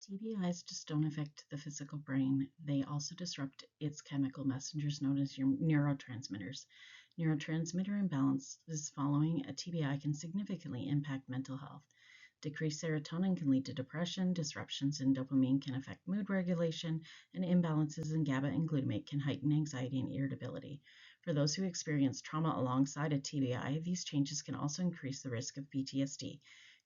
TBIs just don't affect the physical brain, they also disrupt its chemical messengers known as your neurotransmitters. Neurotransmitter imbalances following a TBI can significantly impact mental health. Decreased serotonin can lead to depression, disruptions in dopamine can affect mood regulation, and imbalances in GABA and glutamate can heighten anxiety and irritability. For those who experience trauma alongside a TBI, these changes can also increase the risk of PTSD,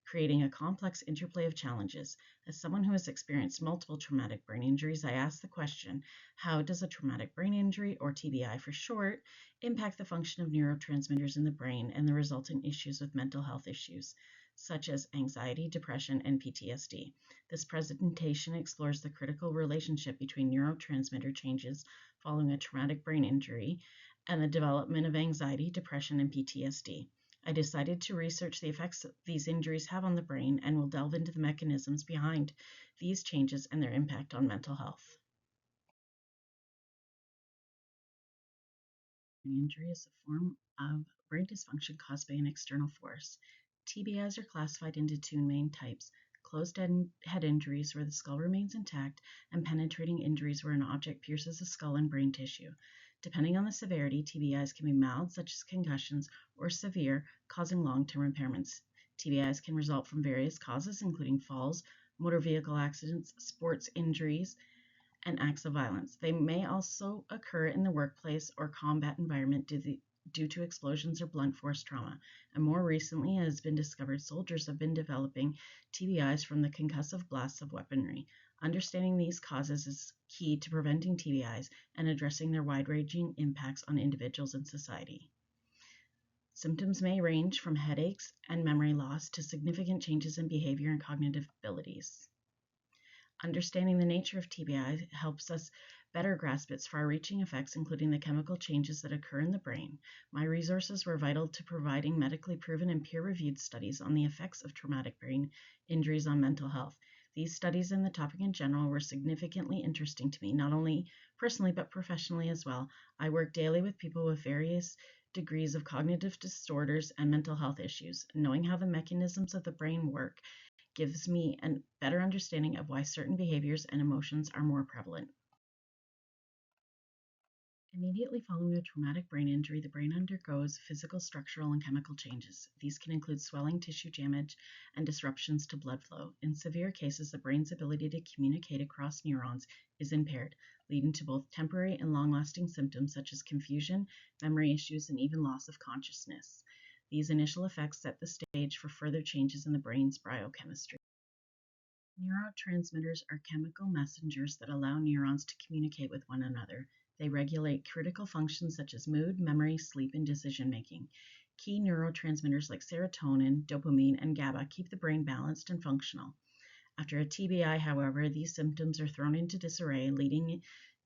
creating a complex interplay of challenges. As someone who has experienced multiple traumatic brain injuries, I ask the question, how does a traumatic brain injury, or TBI for short, impact the function of neurotransmitters in the brain and the resultant issues with mental health issues, such as anxiety, depression, and PTSD? This presentation explores the critical relationship between neurotransmitter changes following a traumatic brain injury and the development of anxiety, depression, and PTSD. I decided to research the effects these injuries have on the brain and will delve into the mechanisms behind these changes and their impact on mental health. Brain injury is a form of brain dysfunction caused by an external force. TBIs are classified into two main types: closed head injuries, where the skull remains intact, and penetrating injuries, where an object pierces the skull and brain tissue. Depending on the severity, TBIs can be mild, such as concussions, or severe, causing long-term impairments. TBIs can result from various causes, including falls, motor vehicle accidents, sports injuries, and acts of violence. They may also occur in the workplace or combat environment due to explosions or blunt force trauma. And more recently, it has been discovered soldiers have been developing TBIs from the concussive blasts of weaponry. Understanding these causes is key to preventing TBIs and addressing their wide-ranging impacts on individuals and society. Symptoms may range from headaches and memory loss to significant changes in behavior and cognitive abilities. Understanding the nature of TBI helps us better grasp its far-reaching effects, including the chemical changes that occur in the brain. My resources were vital to providing medically proven and peer-reviewed studies on the effects of traumatic brain injuries on mental health. These studies and the topic in general were significantly interesting to me, not only personally but professionally as well. I work daily with people with various degrees of cognitive disorders and mental health issues. Knowing how the mechanisms of the brain work gives me a better understanding of why certain behaviors and emotions are more prevalent. Immediately following a traumatic brain injury, the brain undergoes physical, structural, and chemical changes. These can include swelling, tissue damage, and disruptions to blood flow. In severe cases, the brain's ability to communicate across neurons is impaired, leading to both temporary and long-lasting symptoms such as confusion, memory issues, and even loss of consciousness. These initial effects set the stage for further changes in the brain's biochemistry. Neurotransmitters are chemical messengers that allow neurons to communicate with one another. They regulate critical functions such as mood, memory, sleep, and decision-making. Key neurotransmitters like serotonin, dopamine, and GABA keep the brain balanced and functional. After a TBI, however, these symptoms are thrown into disarray, leading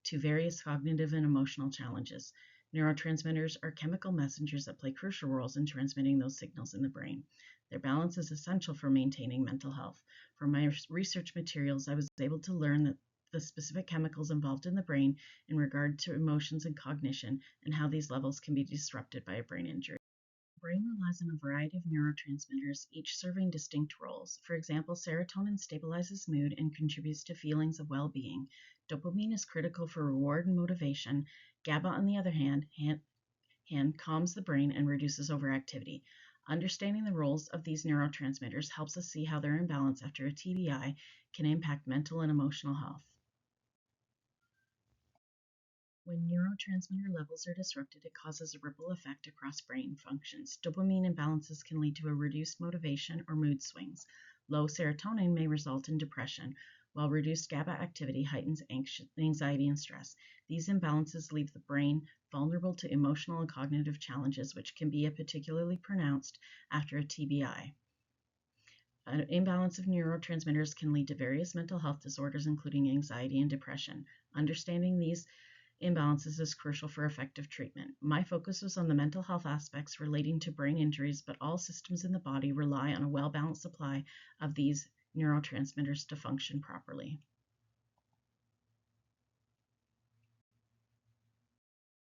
to various cognitive and emotional challenges. Neurotransmitters are chemical messengers that play crucial roles in transmitting those signals in the brain. Their balance is essential for maintaining mental health. From my research materials, I was able to learn that the specific chemicals involved in the brain in regard to emotions and cognition, and how these levels can be disrupted by a brain injury. The brain relies on a variety of neurotransmitters, each serving distinct roles. For example, serotonin stabilizes mood and contributes to feelings of well-being. Dopamine is critical for reward and motivation. GABA, on the other hand, calms the brain and reduces overactivity. Understanding the roles of these neurotransmitters helps us see how their imbalance after a TBI can impact mental and emotional health. When neurotransmitter levels are disrupted, it causes a ripple effect across brain functions. Dopamine imbalances can lead to a reduced motivation or mood swings. Low serotonin may result in depression, while reduced GABA activity heightens anxiety and stress. These imbalances leave the brain vulnerable to emotional and cognitive challenges, which can be particularly pronounced after a TBI. An imbalance of neurotransmitters can lead to various mental health disorders, including anxiety and depression. Understanding these imbalances is crucial for effective treatment. My focus was on the mental health aspects relating to brain injuries, but all systems in the body rely on a well-balanced supply of these neurotransmitters to function properly.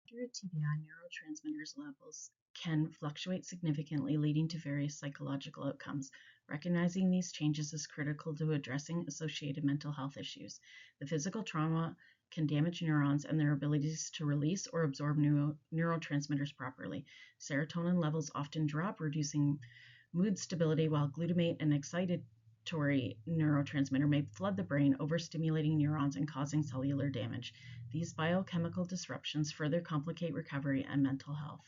After a TBI, neurotransmitters levels can fluctuate significantly, leading to various psychological outcomes. Recognizing these changes is critical to addressing associated mental health issues. The physical trauma can damage neurons and their abilities to release or absorb neurotransmitters properly. Serotonin levels often drop, reducing mood stability, while glutamate, an excitatory neurotransmitter, may flood the brain, overstimulating neurons and causing cellular damage. These biochemical disruptions further complicate recovery and mental health.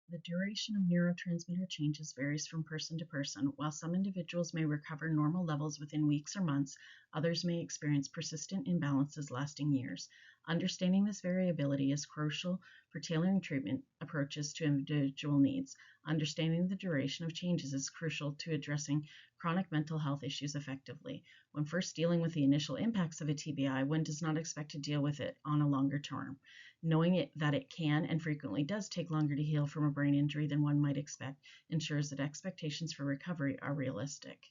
The duration of neurotransmitter changes varies from person to person. While some individuals may recover normal levels within weeks or months, others may experience persistent imbalances lasting years. Understanding this variability is crucial for tailoring treatment approaches to individual needs. Understanding the duration of changes is crucial to addressing chronic mental health issues effectively. When first dealing with the initial impacts of a TBI, one does not expect to deal with it on a longer term. Knowing that it can and frequently does take longer to heal from a brain injury than one might expect ensures that expectations for recovery are realistic.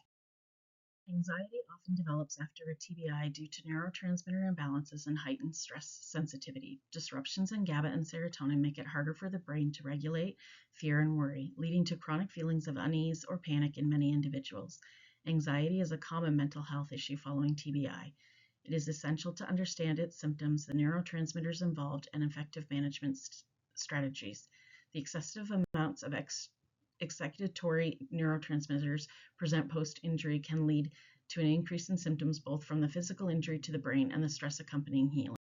Anxiety often develops after a TBI due to neurotransmitter imbalances and heightened stress sensitivity. Disruptions in GABA and serotonin make it harder for the brain to regulate fear and worry, leading to chronic feelings of unease or panic in many individuals. Anxiety is a common mental health issue following TBI. It is essential to understand its symptoms, the neurotransmitters involved, and effective management strategies. The excessive amounts of excitatory neurotransmitters present post-injury can lead to an increase in symptoms both from the physical injury to the brain and the stress accompanying healing.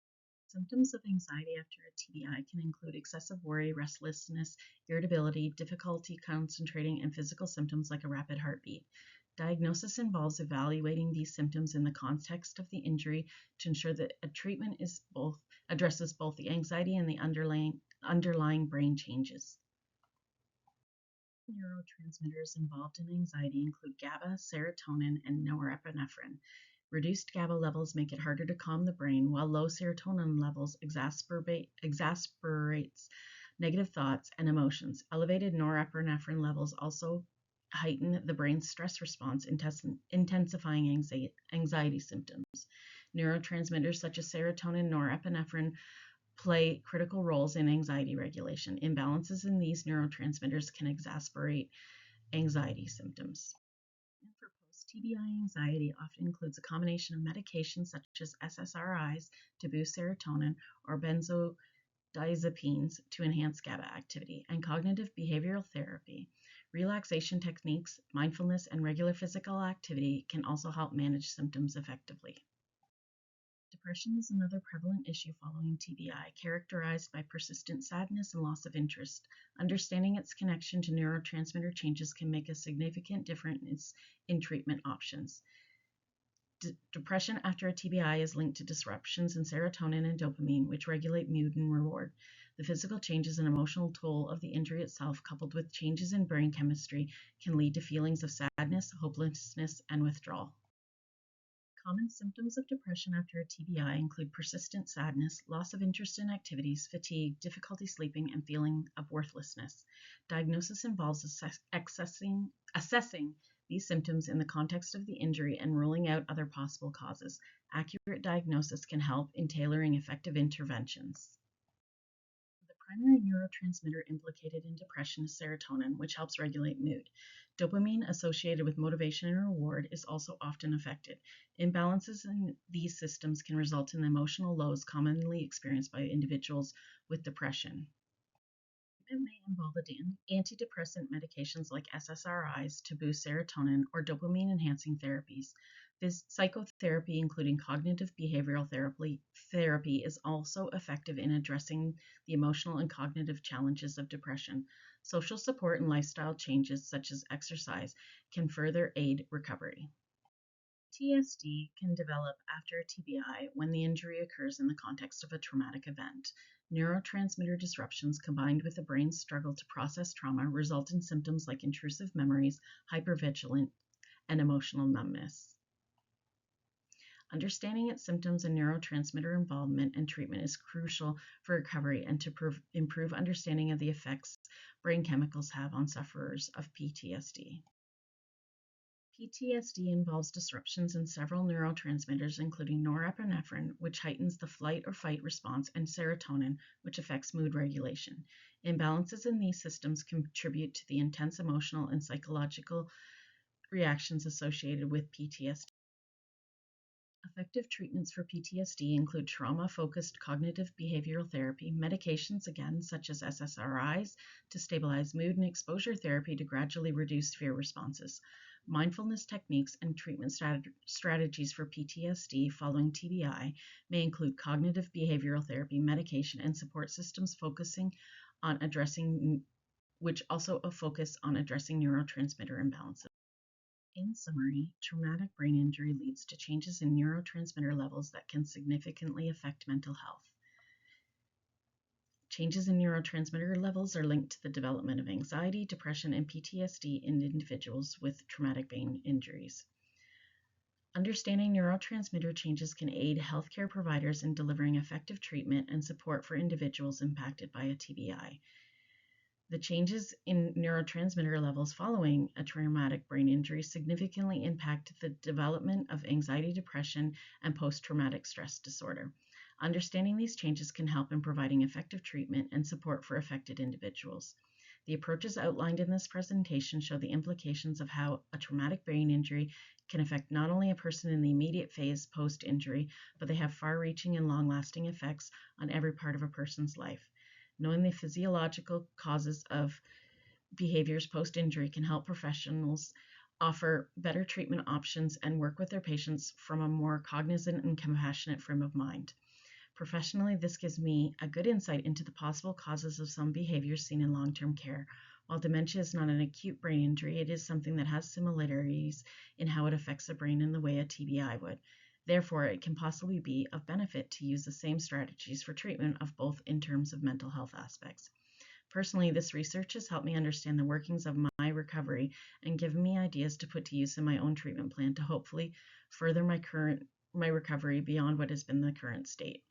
Symptoms of anxiety after a TBI can include excessive worry, restlessness, irritability, difficulty concentrating, and physical symptoms like a rapid heartbeat. Diagnosis involves evaluating these symptoms in the context of the injury to ensure that a treatment addresses both the anxiety and the underlying brain changes. Neurotransmitters involved in anxiety include GABA, serotonin, and norepinephrine. Reduced GABA levels make it harder to calm the brain, while low serotonin levels exasperates negative thoughts and emotions. Elevated norepinephrine levels also heighten the brain's stress response, intensifying anxiety symptoms. Neurotransmitters such as serotonin and norepinephrine play critical roles in anxiety regulation. Imbalances in these neurotransmitters can exacerbate anxiety symptoms. And for post-TBI anxiety often includes a combination of medications such as SSRIs to boost serotonin or benzodiazepines to enhance GABA activity, and cognitive behavioral therapy. Relaxation techniques, mindfulness, and regular physical activity can also help manage symptoms effectively. Depression is another prevalent issue following TBI, characterized by persistent sadness and loss of interest. Understanding its connection to neurotransmitter changes can make a significant difference in treatment options. Depression after a TBI is linked to disruptions in serotonin and dopamine, which regulate mood and reward. The physical changes and emotional toll of the injury itself, coupled with changes in brain chemistry, can lead to feelings of sadness, hopelessness, and withdrawal. Common symptoms of depression after a TBI include persistent sadness, loss of interest in activities, fatigue, difficulty sleeping, and feeling of worthlessness. Diagnosis involves assessing these symptoms in the context of the injury and ruling out other possible causes. Accurate diagnosis can help in tailoring effective interventions. The primary neurotransmitter implicated in depression is serotonin, which helps regulate mood. Dopamine, associated with motivation and reward, is also often affected. Imbalances in these systems can result in emotional lows commonly experienced by individuals with depression. It may involve antidepressant medications like SSRIs to boost serotonin or dopamine-enhancing therapies. Psychotherapy, including cognitive behavioral therapy, is also effective in addressing the emotional and cognitive challenges of depression. Social support and lifestyle changes, such as exercise, can further aid recovery. PTSD can develop after a TBI when the injury occurs in the context of a traumatic event. Neurotransmitter disruptions combined with the brain's struggle to process trauma result in symptoms like intrusive memories, hypervigilance, and emotional numbness. Understanding its symptoms and neurotransmitter involvement and treatment is crucial for recovery and to improve understanding of the effects brain chemicals have on sufferers of PTSD. PTSD involves disruptions in several neurotransmitters, including norepinephrine, which heightens the flight or fight response, and serotonin, which affects mood regulation. Imbalances in these systems contribute to the intense emotional and psychological reactions associated with PTSD. Effective treatments for PTSD include trauma-focused cognitive behavioral therapy, medications again such as SSRIs to stabilize mood, and exposure therapy to gradually reduce fear responses. Mindfulness techniques and treatment strategies for PTSD following TBI may include cognitive behavioral therapy, medication, and support systems which also focus on addressing neurotransmitter imbalances. In summary, traumatic brain injury leads to changes in neurotransmitter levels that can significantly affect mental health. Changes in neurotransmitter levels are linked to the development of anxiety, depression, and PTSD in individuals with traumatic brain injuries. Understanding neurotransmitter changes can aid healthcare providers in delivering effective treatment and support for individuals impacted by a TBI. The changes in neurotransmitter levels following a traumatic brain injury significantly impact the development of anxiety, depression, and post-traumatic stress disorder. Understanding these changes can help in providing effective treatment and support for affected individuals. The approaches outlined in this presentation show the implications of how a traumatic brain injury can affect not only a person in the immediate phase post-injury, but they have far-reaching and long-lasting effects on every part of a person's life. Knowing the physiological causes of behaviors post-injury can help professionals offer better treatment options and work with their patients from a more cognizant and compassionate frame of mind. Professionally, this gives me a good insight into the possible causes of some behaviors seen in long-term care. While dementia is not an acute brain injury, it is something that has similarities in how it affects the brain in the way a TBI would. Therefore, it can possibly be of benefit to use the same strategies for treatment of both in terms of mental health aspects. Personally, this research has helped me understand the workings of my recovery and given me ideas to put to use in my own treatment plan to hopefully further my recovery beyond what has been the current state.